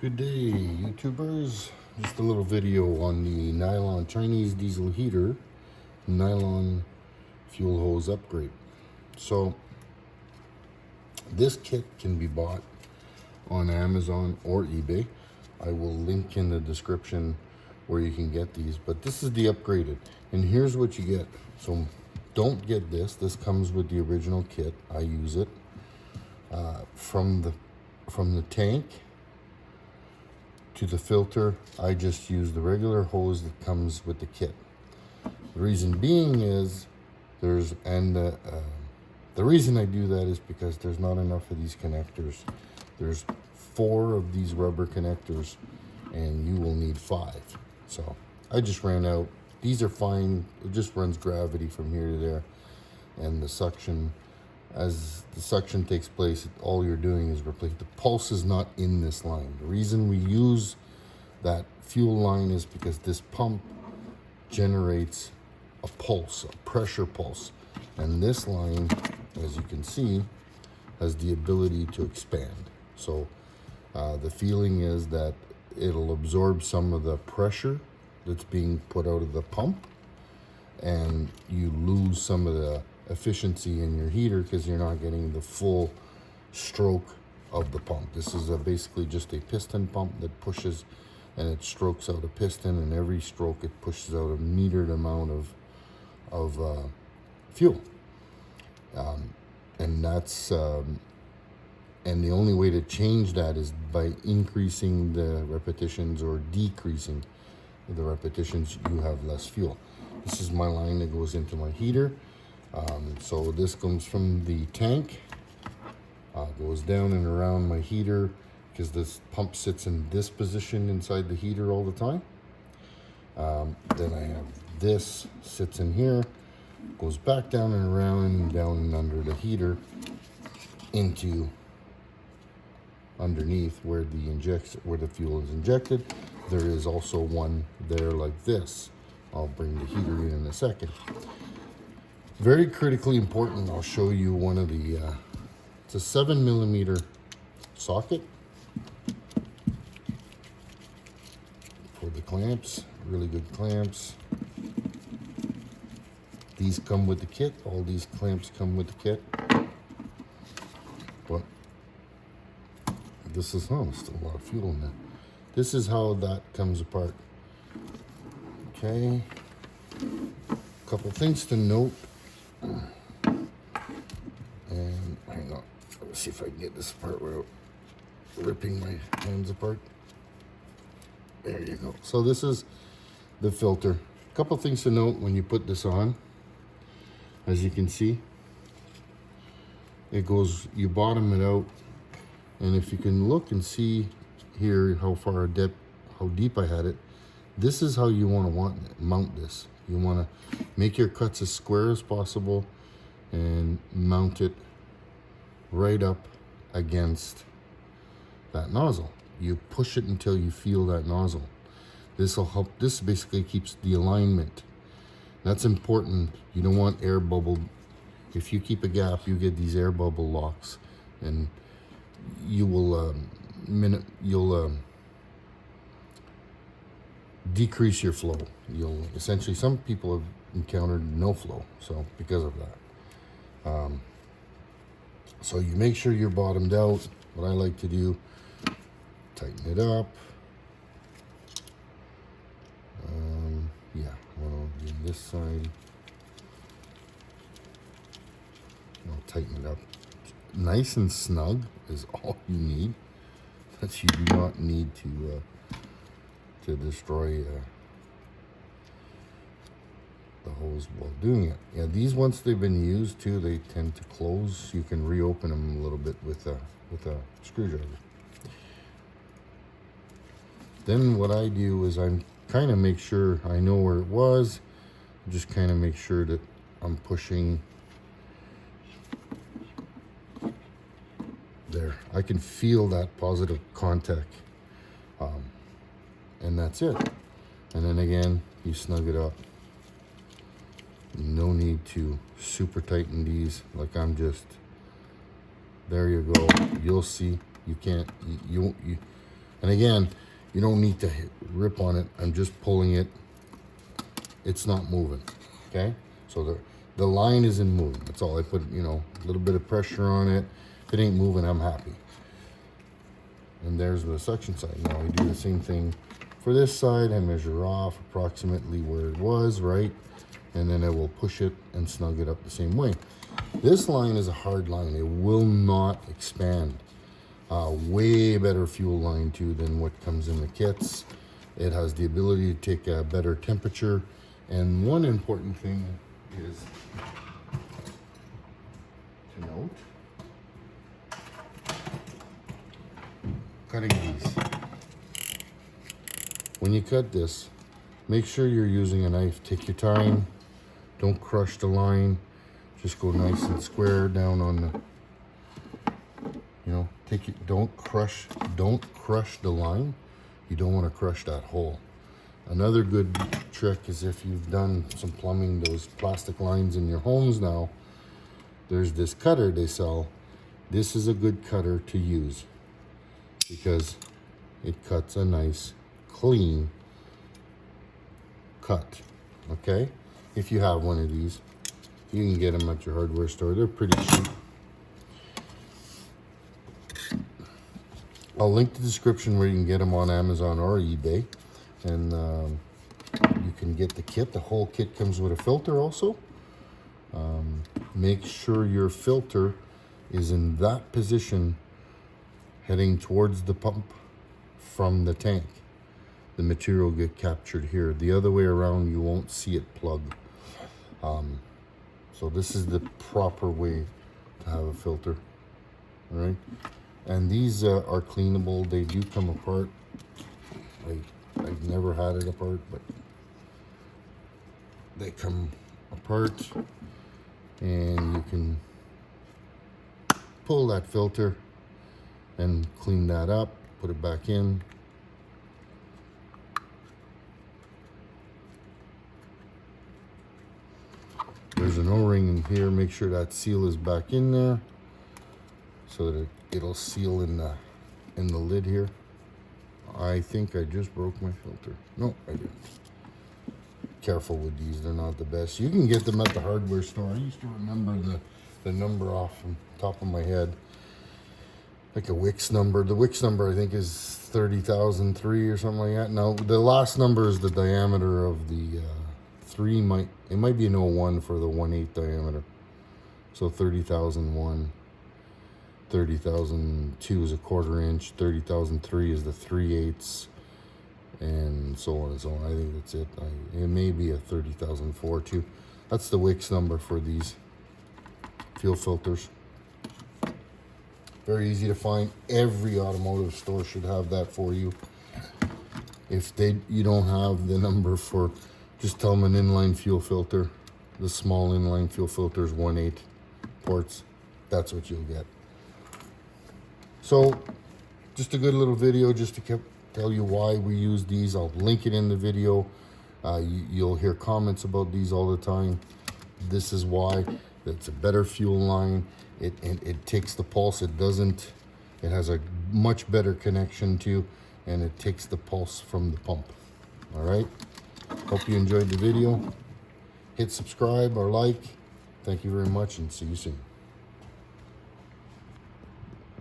Good day, YouTubers. Just a little video on the nylon Chinese diesel heater nylon fuel hose upgrade. So this kit can be bought on Amazon or eBay. I will link in the description where you can get these, but this is the upgraded, and here's what you get. So don't get this. This comes with the original kit. I use it from the tank to the filter. I just use the regular hose that comes with the kit. The reason being is the reason I do that is because there's not enough of these connectors. There's 4 of these rubber connectors and you will need 5. So I just ran out. These are fine. It just runs gravity from here to there, and the suction, as the suction takes place, all you're doing is replace. The pulse is not in this line. The reason we use that fuel line is because this pump generates a pulse, a pressure pulse, and this line, as you can see, has the ability to expand. So the feeling is that it'll absorb some of the pressure that's being put out of the pump, and you lose some of the efficiency in your heater because you're not getting the full stroke of the pump. This is basically just a piston pump that pushes and it strokes out a piston, and every stroke it pushes out a metered amount of fuel, and that's and the only way to change that is by increasing the repetitions or decreasing the repetitions. You have less fuel. This is my line that goes into my heater. So this comes from the tank, goes down and around my heater, because this pump sits in this position inside the heater all the time. Then I have this sits in here, goes back down and around and down and under the heater into underneath where the fuel is injected. There is also one there like this. I'll bring the heater in a second. Very critically important, I'll show you one of the, it's a 7mm socket for the clamps, really good clamps. These come with the kit, all these clamps come with the kit. But this is, still a lot of fuel in there. This is how that comes apart. Okay, couple things to note. And hang on, let's see if I can get this apart without ripping my hands apart. There you go. So this is the filter. A couple things to note when you put this on. As you can see, it goes, you bottom it out, and if you can look and see here how deep I had it, this is how you want to mount this. You want to make your cuts as square as possible and mount it right up against that nozzle. You push it until you feel that nozzle. This will help. This basically keeps the alignment. That's important. You don't want air bubble. If you keep a gap, you get these air bubble locks, and you will decrease your flow. You'll essentially, some people have encountered no flow, so because of that. So you make sure you're bottomed out. What I like to do, tighten it up. Yeah, well, do this side. I'll tighten it up. Nice and snug is all you need. But you do not need to destroy the hose while doing it. Yeah, these, once they've been used too, they tend to close. You can reopen them a little bit with a screwdriver. Then what I do is I'm kind of make sure I know where it was. Just kind of make sure that I'm pushing there. I can feel that positive contact, and that's it. And then again, you snug it up. No need to super tighten these like I'm just, there you go. You'll see, you can't, And again, you don't need to rip on it. I'm just pulling it. It's not moving, okay? So the line isn't moving. That's all. I put, you know, a little bit of pressure on it. If it ain't moving, I'm happy. And there's the suction side. Now I do the same thing for this side. I measure off approximately where it was, right? And then I will push it and snug it up the same way. This line is a hard line. It will not expand. Way better fuel line too than what comes in the kits. It has the ability to take a better temperature. And one important thing is to note, cutting these. When you cut this, make sure you're using a knife. Take your time. Don't crush the line. Just go nice and square down on the, you know, take it. Don't crush the line. You don't want to crush that hole. Another good trick is if you've done some plumbing, those plastic lines in your homes now, there's this cutter they sell. This is a good cutter to use because it cuts a nice, clean cut, okay? If you have one of these, you can get them at your hardware store. They're pretty cheap. I'll link the description where you can get them on Amazon or eBay. And you can get the kit. The whole kit comes with a filter also. Make sure your filter is in that position heading towards the pump from the tank. The material will get captured here. The other way around, you won't see it plug. So this is the proper way to have a filter. All right. And these are cleanable. They do come apart. I've never had it apart, but they come apart, and you can pull that filter and clean that up, put it back in. There's an O-ring in here. Make sure that seal is back in there so that it'll seal in the lid here. I think I just broke my filter. No, I didn't. Careful with these, they're not the best. You can get them at the hardware store. I used to remember the number off the top of my head. Like a Wix number. The Wix number I think is 30,003 or something like that. Now the last number is the diameter of the 3 it might be an 01 for the 1/8 diameter. So 30,001. 30,002 is a 1/4 inch, 30,003 is the 3/8, and so on and so on. I think that's it. It may be a 30,004 too. That's the Wix number for these fuel filters. Very easy to find. Every automotive store should have that for you. If you don't have the number for, just tell them an inline fuel filter. The small inline fuel filters, 1/8 ports. That's what you'll get. So, just a good little video just to tell you why we use these. I'll link it in the video. You'll hear comments about these all the time. This is why. It's a better fuel line. It takes the pulse. It has a much better connection to, and it takes the pulse from the pump. All right. Hope you enjoyed the video. Hit subscribe or like. Thank you very much, and see you soon.